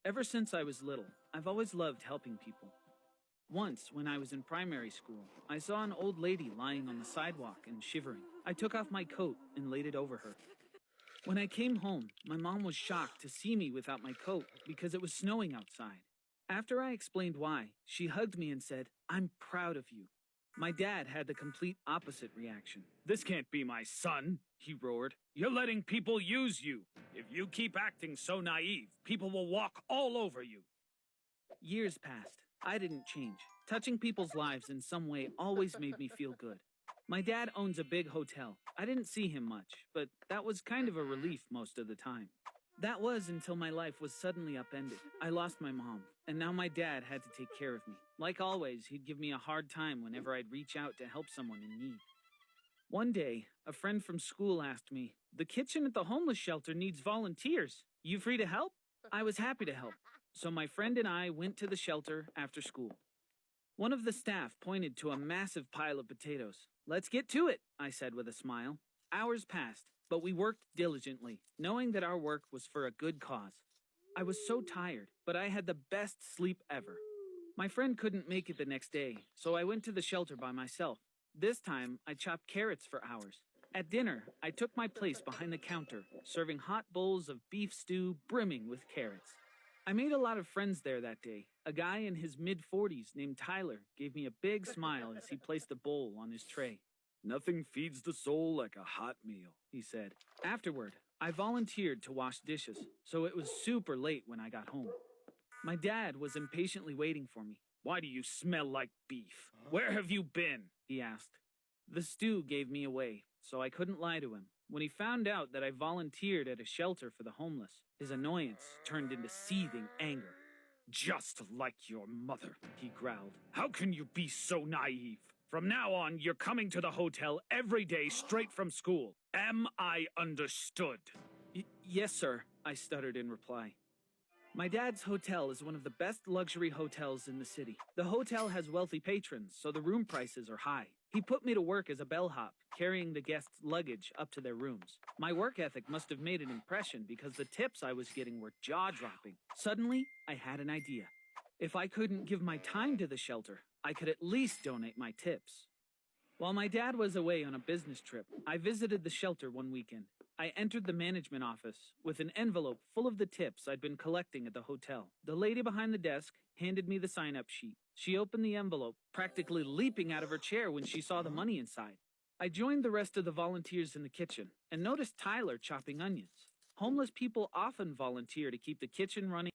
Ever since I was little, I've always loved helping people. Once, when I was in primary school, I saw an old lady lying on the sidewalk and shivering. I took off my coat and laid it over her. When I came home, my mom was shocked to see me without my coat because it was snowing outside. After I explained why, she hugged me and said, "I'm proud of you." My dad had the complete opposite reaction. "This can't be my son," he roared. "You're letting people use you. If you keep acting so naive, people will walk all over you." Years passed. I didn't change. Touching people's lives in some way always made me feel good. My dad owns a big hotel. I didn't see him much, but that was kind of a relief most of the time. That was until my life was suddenly upended. I lost my mom, and now my dad had to take care of me. Like always, he'd give me a hard time whenever I'd reach out to help someone in need. One day, a friend from school asked me, "The kitchen at the homeless shelter needs volunteers. You free to help?" I was happy to help, so my friend and I went to the shelter after school. One of the staff pointed to a massive pile of potatoes. "Let's get to it," I said with a smile. Hours passed, but we worked diligently, knowing that our work was for a good cause. I was so tired, but I had the best sleep ever. My friend couldn't make it the next day, so I went to the shelter by myself. This time, I chopped carrots for hours. At dinner, I took my place behind the counter, serving hot bowls of beef stew brimming with carrots. I made a lot of friends there that day. A guy in his mid-40s named Tyler gave me a big smile as he placed the bowl on his tray. "Nothing feeds the soul like a hot meal," he said. Afterward, I volunteered to wash dishes, so it was super late when I got home. My dad was impatiently waiting for me. "Why do you smell like beef? Where have you been?" he asked. The stew gave me away, so I couldn't lie to him. When he found out that I volunteered at a shelter for the homeless, his annoyance turned into seething anger. "Just like your mother," he growled. "How can you be so naive? From now on, you're coming to the hotel every day straight from school. Am I understood?" Yes, sir, I stuttered in reply. My dad's hotel is one of the best luxury hotels in the city. The hotel has wealthy patrons, so the room prices are high. He put me to work as a bellhop, carrying the guests' luggage up to their rooms. My work ethic must have made an impression because the tips I was getting were jaw-dropping. Suddenly, I had an idea. If I couldn't give my time to the shelter, I could at least donate my tips. While my dad was away on a business trip, I visited the shelter one weekend. I entered the management office with an envelope full of the tips I'd been collecting at the hotel. The lady behind the desk handed me the sign-up sheet. She opened the envelope, practically leaping out of her chair when she saw the money inside. I joined the rest of the volunteers in the kitchen and noticed Tyler chopping onions. Homeless people often volunteer to keep the kitchen running.